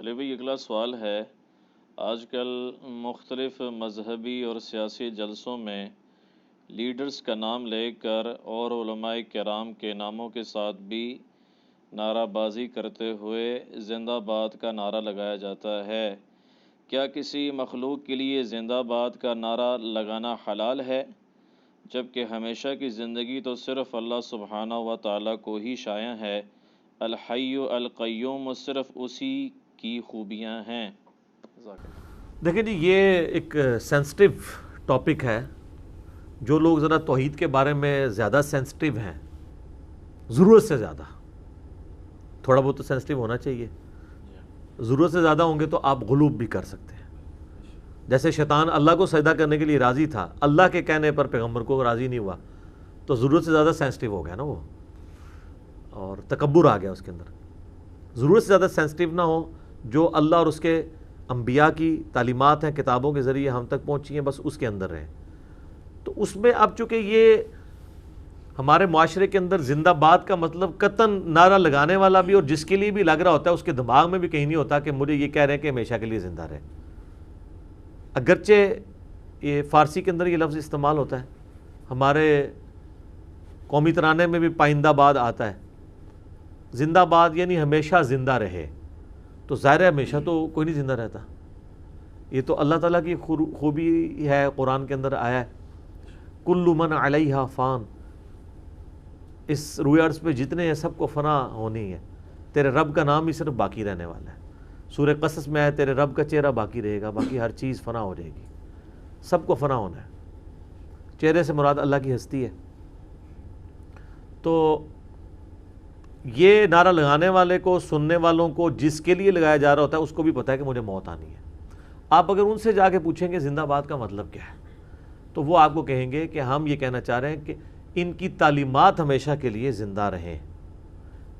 علی بھائی اگلا سوال ہے، آج کل مختلف مذہبی اور سیاسی جلسوں میں لیڈرز کا نام لے کر اور علماء کرام کے ناموں کے ساتھ بھی نعرہ بازی کرتے ہوئے زندہ باد کا نعرہ لگایا جاتا ہے۔ کیا کسی مخلوق کے لیے زندہ باد کا نعرہ لگانا حلال ہے، جبکہ ہمیشہ کی زندگی تو صرف اللہ سبحانہ و تعالیٰ کو ہی شائع ہے؟ الحی القیوم صرف اسی کی خوبیاں ہیں۔ دیکھیں جی، یہ ایک سینسٹیو ٹاپک ہے۔ جو لوگ ذرا توحید کے بارے میں زیادہ سینسٹیو ہیں، ضرورت سے زیادہ، تھوڑا بہت تو سینسٹیو ہونا چاہیے، ضرورت سے زیادہ ہوں گے تو آپ غلوب بھی کر سکتے ہیں۔ جیسے شیطان اللہ کو سجدہ کرنے کے لیے راضی تھا، اللہ کے کہنے پر پیغمبر کو راضی نہیں ہوا، تو ضرورت سے زیادہ سینسٹیو ہو گیا نا وہ، اور تکبر آ گیا اس کے اندر۔ ضرورت سے زیادہ سینسٹیو نہ ہو، جو اللہ اور اس کے انبیاء کی تعلیمات ہیں، کتابوں کے ذریعے ہم تک پہنچی ہیں، بس اس کے اندر رہیں۔ تو اس میں اب چونکہ یہ ہمارے معاشرے کے اندر زندہ باد کا مطلب قطعاً نعرہ لگانے والا بھی اور جس کے لیے بھی لگ رہا ہوتا ہے، اس کے دماغ میں بھی کہیں نہیں ہوتا کہ مجھے یہ کہہ رہے ہیں کہ ہمیشہ کے لیے زندہ رہے۔ اگرچہ یہ فارسی کے اندر یہ لفظ استعمال ہوتا ہے، ہمارے قومی ترانے میں بھی پائندہ باد آتا ہے، زندہ باد یعنی ہمیشہ زندہ رہے۔ تو ظاہر ہے ہمیشہ تو کوئی نہیں زندہ رہتا، یہ تو اللہ تعالیٰ کی خوبی ہے، قرآن کے اندر آیا ہے کل من علیہا فان، اس روئے ارض پہ جتنے ہیں سب کو فنا ہونی ہے، تیرے رب کا نام ہی صرف باقی رہنے والا ہے۔ سورہ قصص میں ہے تیرے رب کا چہرہ باقی رہے گا، باقی ہر چیز فنا ہو جائے گی، سب کو فنا ہونا ہے۔ چہرے سے مراد اللہ کی ہستی ہے۔ تو یہ نعرہ لگانے والے کو، سننے والوں کو، جس کے لیے لگایا جا رہا ہوتا ہے، اس کو بھی پتہ ہے کہ مجھے موت آنی ہے۔ آپ اگر ان سے جا کے پوچھیں گے زندہ باد کا مطلب کیا ہے، تو وہ آپ کو کہیں گے کہ ہم یہ کہنا چاہ رہے ہیں کہ ان کی تعلیمات ہمیشہ کے لیے زندہ رہیں۔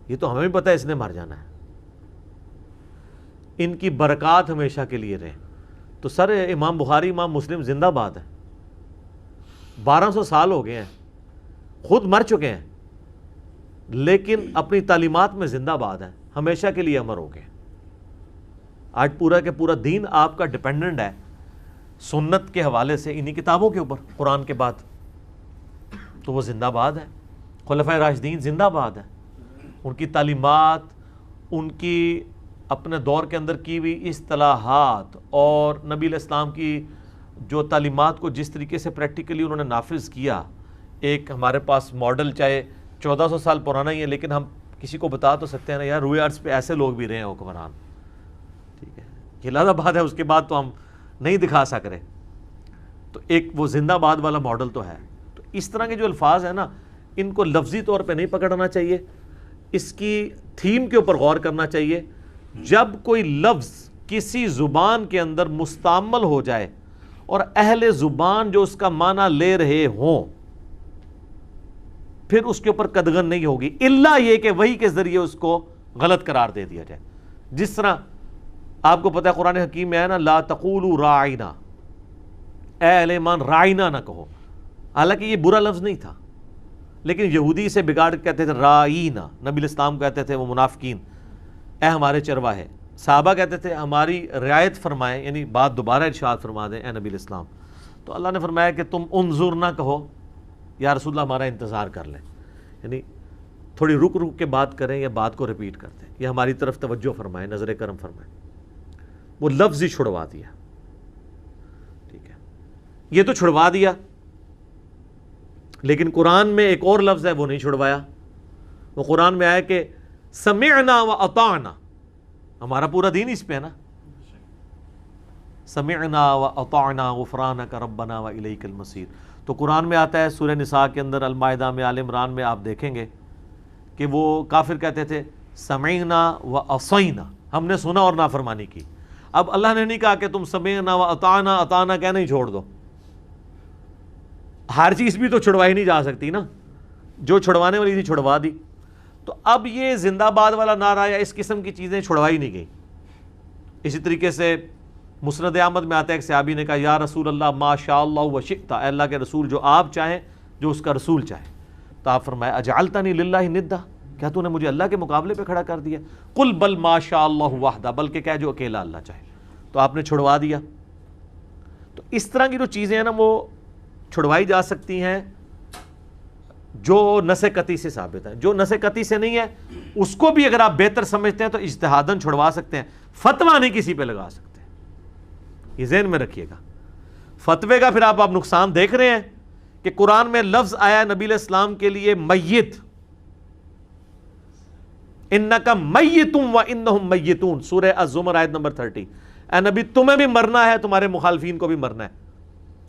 یہ تو ہمیں بھی پتہ ہے اس نے مر جانا ہے۔ ان کی برکات ہمیشہ کے لیے رہیں۔ تو سر امام بخاری، امام مسلم زندہ باد ہیں، 1200 سال ہو گئے ہیں، خود مر چکے ہیں، لیکن اپنی تعلیمات میں زندہ باد ہیں، ہمیشہ کے لیے امر ہو گئے۔ آج پورا کے پورا دین آپ کا ڈیپینڈنٹ ہے سنت کے حوالے سے انہی کتابوں کے اوپر، قرآن کے بعد، تو وہ زندہ باد ہے۔ خلفائے راشدین زندہ باد ہیں، ان کی تعلیمات، ان کی اپنے دور کے اندر کی ہوئی اصطلاحات اور نبی علیہ السلام کی جو تعلیمات کو جس طریقے سے پریکٹیکلی انہوں نے نافذ کیا، ایک ہمارے پاس ماڈل چاہے 1400 سال پرانا ہی ہے، لیکن ہم کسی کو بتا تو سکتے ہیں نا یار، روئے ارض پہ ایسے لوگ بھی رہے ہیں حکمران، ٹھیک ہے، یہ لازم بات ہے، اس کے بعد تو ہم نہیں دکھا سک رہے۔ تو ایک وہ زندہ باد والا ماڈل تو ہے۔ تو اس طرح کے جو الفاظ ہیں نا، ان کو لفظی طور پہ نہیں پکڑنا چاہیے، اس کی تھیم کے اوپر غور کرنا چاہیے۔ جب کوئی لفظ کسی زبان کے اندر مستعمل ہو جائے اور اہل زبان جو اس کا معنی لے رہے ہوں، پھر اس کے اوپر قدغن نہیں ہوگی، الا یہ کہ وحی کے ذریعے اس کو غلط قرار دے دیا جائے۔ جس طرح آپ کو پتہ ہے قرآن حکیم میں ہے نا، لا تقولوا راعنا، اے اہل ایمان راعنا نہ کہو، حالانکہ یہ برا لفظ نہیں تھا، لیکن یہودی سے بگاڑ کے کہتے تھے راعینا، نبی الاسلام کہتے تھے وہ منافقین، اے ہمارے چرواہے، صحابہ کہتے تھے ہماری رعایت فرمائیں، یعنی بات دوبارہ ارشاد فرما دیں اے نبی الاسلام۔ تو اللہ نے فرمایا کہ تم انظر نہ کہو، یا رسول اللہ ہمارا انتظار کر لیں، یعنی تھوڑی رک کے بات کریں یا بات کو ریپیٹ کرتے ہیں، یا ہماری طرف توجہ فرمائیں، نظر کرم فرمائیں۔ وہ لفظ ہی چھڑوا دیا، ٹھیک ہے، یہ تو چھڑوا دیا، لیکن قرآن میں ایک اور لفظ ہے وہ نہیں چھڑوایا۔ وہ قرآن میں آیا کہ سمعنا و اطعنا، ہمارا پورا دین اس پہ ہے نا، سمعنا و اطعنا غفرانک ربنا و الیک المصیر۔ تو قرآن میں آتا ہے سورہ نساء کے اندر، المائدہ میں، آل عمران میں، آپ دیکھیں گے کہ وہ کافر کہتے تھے سمعنا و عصینا، ہم نے سنا اور نافرمانی کی۔ اب اللہ نے نہیں کہا کہ تم سمعنا و اطعنا، اطعنا کہنا ہی چھوڑ دو، ہر چیز بھی تو چھڑوائی نہیں جا سکتی نا، جو چھڑوانے والی تھی چھڑوا دی۔ تو اب یہ زندہ باد والا نعرہ یا اس قسم کی چیزیں چھڑوائی نہیں گئی۔ اسی طریقے سے مسند احمد میں آتا ہے، ایک صحابی نے کہا یا رسول اللہ ما شاء اللہ و شئت، اے اللہ کے رسول جو آپ چاہیں، جو اس کا رسول چاہے۔ تو آپ فرمایا اجعلتنی للہ ندا، کیا تو نے مجھے اللہ کے مقابلے پہ کھڑا کر دیا؟ قل بل ما شاء اللہ وحدہ، بلکہ کیا جو اکیلا اللہ چاہے۔ تو آپ نے چھڑوا دیا۔ تو اس طرح کی جو چیزیں ہیں نا وہ چھڑوائی جا سکتی ہیں جو نص قطعی سے ثابت ہے۔ جو نص قطعی سے نہیں ہے اس کو بھی اگر آپ بہتر سمجھتے ہیں تو اجتہاداً چھڑوا سکتے ہیں، فتویٰ نہیں کسی پہ لگا سکتے، یہ ذہن میں رکھیے گا۔ فتوے کا پھر آپ نقصان دیکھ رہے ہیں کہ قرآن میں لفظ آیا نبی علیہ السلام کے لیے میت، انکا میتون و انہم میتون، سورہ الزمر آیت نمبر 30۔ اے نبی تمہیں بھی مرنا ہے، تمہارے مخالفین کو بھی مرنا ہے۔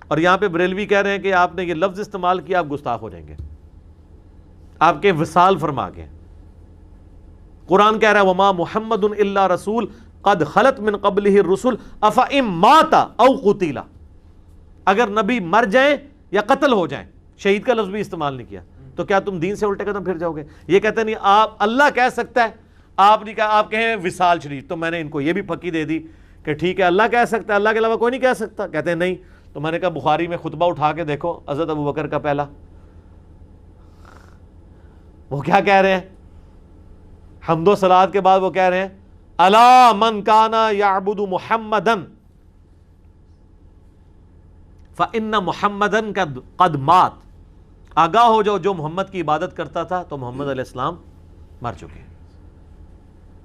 اور یہاں پہ بریلوی کہہ رہے ہیں کہ آپ نے یہ لفظ استعمال کیا، آپ گستاخ ہو جائیں گے، آپ کے وصال فرما گئے۔ قرآن کہہ رہا ہے وما محمد الا رسول قد خلت من قبلہ الرسل افئن مات او قتل، اگر نبی مر جائیں یا قتل ہو جائیں، شہید کا لفظ بھی استعمال نہیں کیا، تو کیا تم دین سے الٹے قدم پھر جاؤ گے؟ یہ کہتے نہیں آپ، اللہ کہہ سکتا ہے، آپ نہیں کہا، آپ کہیں وصال شریف، تو میں نے ان کو یہ بھی پکی دے دی کہ ٹھیک ہے اللہ کہہ سکتا ہے، اللہ کے علاوہ کوئی نہیں کہہ سکتا، کہتے ہیں نہیں۔ تو میں نے کہا بخاری میں خطبہ اٹھا کے دیکھو حضرت ابو بکر کا پہلا، وہ کیا کہہ رہے ہیں حمد و صلات کے بعد؟ وہ کہہ رہے ہیں الا من کان یعبد محمدا فإن محمدن قد مات، آگاہ ہو جاؤ جو محمد کی عبادت کرتا تھا تو محمد علیہ السلام مر چکے ہیں۔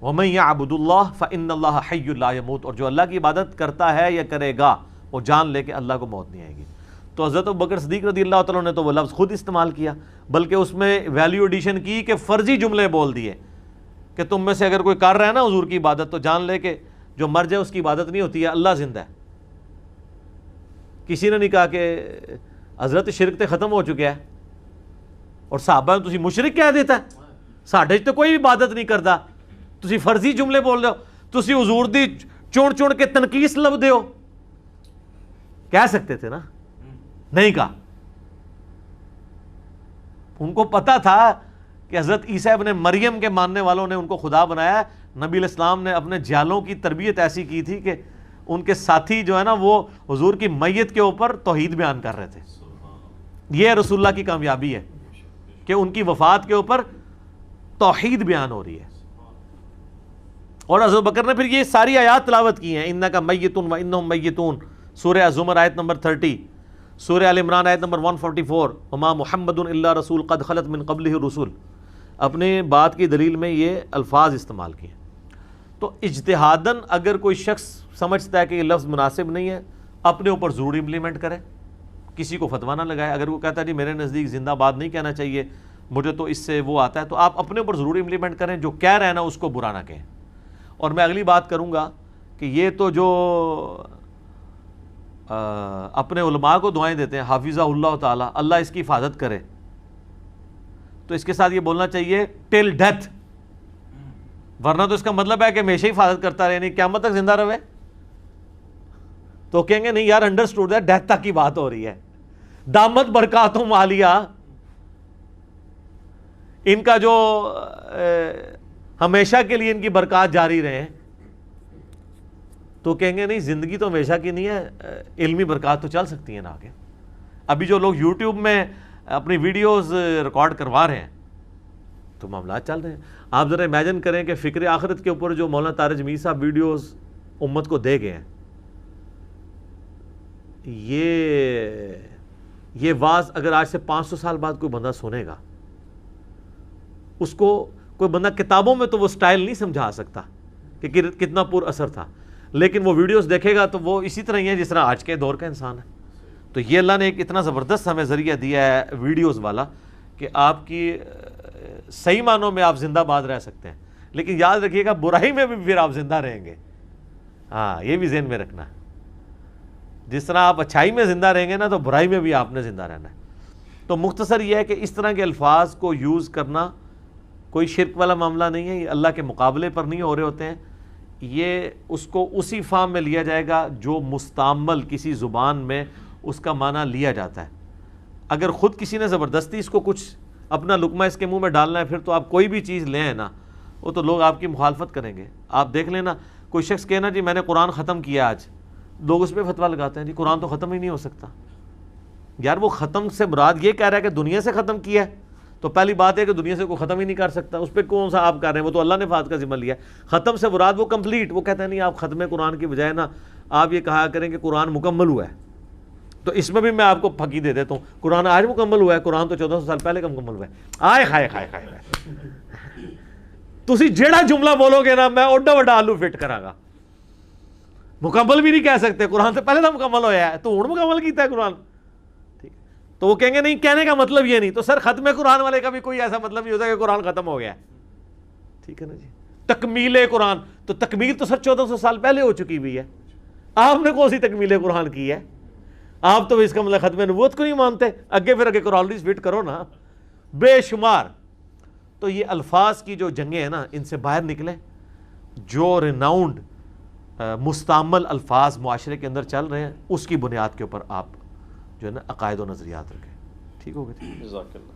وَمَن يَعْبُدُ اللَّهَ فَإِنَّ اللَّهَ حَيٌّ لَا يَمُوتُ، اور جو اللہ کی عبادت کرتا ہے یا کرے گا وہ جان لے کہ اللہ کو موت نہیں آئے گی۔ تو حضرت ابوبکر صدیق رضی اللہ تعالیٰ نے تو وہ لفظ خود استعمال کیا، بلکہ اس میں ویلیو ایڈیشن کی کہ فرضی جملے بول دیے کہ تم میں سے اگر کوئی کر رہا ہے نا حضور کی عبادت تو جان لے کہ جو مر جائے اس کی عبادت نہیں ہوتی ہے، اللہ زندہ ہے۔ کسی نے نہیں کہا کہ حضرت شرک تے ختم ہو چکا ہے، اور صحابہ نے تسی مشرک کہہ دیتا ہے، ساڈے تو کوئی عبادت نہیں کرتا، تسی فرضی جملے بول رہے ہو، تسی حضور دی چون چون کے تنقیس لب دے ہو، کہہ سکتے تھے نا، نہیں کہا۔ ان کو پتا تھا کہ حضرت عیسیٰ ابن مریم کے ماننے والوں نے ان کو خدا بنایا ہے۔ نبی علیہ السلام نے اپنے جالوں کی تربیت ایسی کی تھی کہ ان کے ساتھی جو ہے نا وہ حضور کی میت کے اوپر توحید بیان کر رہے تھے۔ یہ رسول اللہ کی کامیابی ہے کہ ان کی وفات کے اوپر توحید بیان ہو رہی ہے۔ اور حضرت بکر نے پھر یہ ساری آیات تلاوت کی ہیں، انکا میتون و انہم میتون، سورہ الزمر آیت نمبر 30، سورہ آل عمران آیت نمبر 144، وما محمد الا رسول قد خلت من قبلہ الرسل، اپنے بات کی دلیل میں یہ الفاظ استعمال کیے۔ تو اجتہاداً اگر کوئی شخص سمجھتا ہے کہ یہ لفظ مناسب نہیں ہے، اپنے اوپر ضرور امپلیمنٹ کرے، کسی کو فتویٰ نہ لگائے۔ اگر وہ کہتا ہے جی میرے نزدیک زندہ باد نہیں کہنا چاہیے، مجھے تو اس سے وہ آتا ہے، تو آپ اپنے اوپر ضرور امپلیمنٹ کریں، جو کہہ رہے ہیں نا اس کو برا نہ کہیں۔ اور میں اگلی بات کروں گا کہ یہ تو جو اپنے علماء کو دعائیں دیتے ہیں حافظہ اللہ تعالیٰ، اللہ اس کی حفاظت کرے، تو اس کے ساتھ یہ بولنا چاہیے ٹل ڈیتھ، ورنہ تو اس کا مطلب ہے کہ ہمیشہ حفاظت کرتا رہے، نہیں قیامت تک زندہ رہے، تو کہیں گے نہیں یار انڈرسٹوڈ ہے، ڈیتھ تک کی بات ہو رہی ہے، دامت برکاتہم عالیہ، ان کا جو ہمیشہ کے لیے ان کی برکات جاری رہے، تو کہیں گے نہیں زندگی تو ہمیشہ کی نہیں ہے، علمی برکات تو چل سکتی ہیں نا آگے۔ ابھی جو لوگ یوٹیوب میں اپنی ویڈیوز ریکارڈ کروا رہے ہیں تو معاملات چل رہے ہیں۔ آپ ذرا امیجن کریں کہ فکر آخرت کے اوپر جو مولانا طارق جمیل صاحب ویڈیوز امت کو دے گئے ہیں، یہ واز اگر آج سے 500 سال بعد کوئی بندہ سنے گا، اس کو کوئی بندہ کتابوں میں تو وہ سٹائل نہیں سمجھا سکتا کہ کتنا پر اثر تھا، لیکن وہ ویڈیوز دیکھے گا تو وہ اسی طرح ہی ہے جس طرح آج کے دور کا انسان ہے۔ تو یہ اللہ نے ایک اتنا زبردست ہمیں ذریعہ دیا ہے ویڈیوز والا کہ آپ کی صحیح معنوں میں آپ زندہ باد رہ سکتے ہیں، لیکن یاد رکھیے گا برائی میں بھی پھر آپ زندہ رہیں گے، ہاں یہ بھی ذہن میں رکھنا ہے۔ جس طرح آپ اچھائی میں زندہ رہیں گے نا تو برائی میں بھی آپ نے زندہ رہنا ہے۔ تو مختصر یہ ہے کہ اس طرح کے الفاظ کو یوز کرنا کوئی شرک والا معاملہ نہیں ہے، یہ اللہ کے مقابلے پر نہیں ہو رہے ہوتے ہیں، یہ اس کو اسی فارم میں لیا جائے گا جو مستعمل کسی زبان میں اس کا معنی لیا جاتا ہے۔ اگر خود کسی نے زبردستی اس کو کچھ اپنا لقمہ اس کے منہ میں ڈالنا ہے، پھر تو آپ کوئی بھی چیز لیں نا وہ تو لوگ آپ کی مخالفت کریں گے۔ آپ دیکھ لینا کوئی شخص کہنا جی میں نے قرآن ختم کیا آج، لوگ اس پہ فتویٰ لگاتے ہیں جی قرآن تو ختم ہی نہیں ہو سکتا۔ یار وہ ختم سے مراد یہ کہہ رہا ہے کہ دنیا سے ختم کیا ہے، تو پہلی بات ہے کہ دنیا سے کوئی ختم ہی نہیں کر سکتا، اس پہ کون سا آپ کر رہے ہیں، وہ تو اللہ نے فات کا ذمہ لیا ہے۔ ختم سے مراد وہ کمپلیٹ، وہ کہتے ہیں نہیں آپ ختم قرآن کی بجائے نا آپ یہ کہا کریں کہ قرآن مکمل ہوا ہے۔ تو اس میں بھی میں آپ کو پھکی دے دیتا ہوں، قرآن آج مکمل ہوا ہے، قرآن تو 1400 سال پہلے کا مکمل ہوا ہے۔ آئے خائے خائے خائے تسی جیڑا جملہ بولو گے نا میں اوڈا وڈا آلو فٹ کراں گا، مکمل بھی نہیں کہہ سکتے، قرآن سے پہلے تو مکمل ہویا ہے، تو ہن مکمل کیتا ہے قرآن، ٹھیک تو وہ کہیں گے نہیں کہنے کا مطلب یہ نہیں، تو سر ختم قرآن والے کا بھی کوئی ایسا مطلب نہیں ہوتا کہ قرآن ختم ہو گیا ہے، ٹھیک ہے نا جی۔ تکمیل قرآن، تو تکمیل تو سر 1400 سال پہلے ہو چکی ہوئی ہے، آپ نے کون سی تکمیل قرآن کی ہے؟ آپ تو اس کا مطلب ختم نبوت کو نہیں مانتے، اگے پھر اگے قرآن فٹ کرو نا، بے شمار۔ تو یہ الفاظ کی جو جنگیں ہیں نا ان سے باہر نکلیں، جو ریناؤنڈ مستعمل الفاظ معاشرے کے اندر چل رہے ہیں اس کی بنیاد کے اوپر آپ جو ہے نا عقائد و نظریات رکھیں، ٹھیک ہوگا؟ جزاک اللہ۔